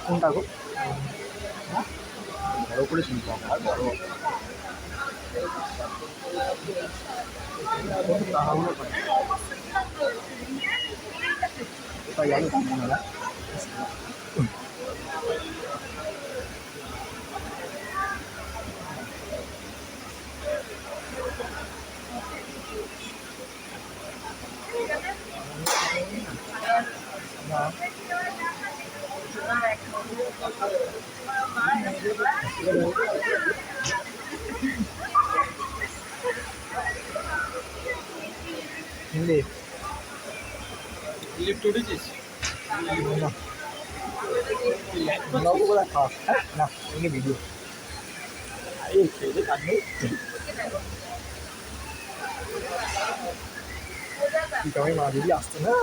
কোনটা গো? বড় করে শুনতে হবে আর বড় তাহলে কোথায় যাবে আপনারা? হিন্দি লিফট উঠেছিস? না নৌকো কোথায় খাওয়া না এমনি ভিডিও এই খেয়ে কাজ নেই কি মা দিদি আসছে না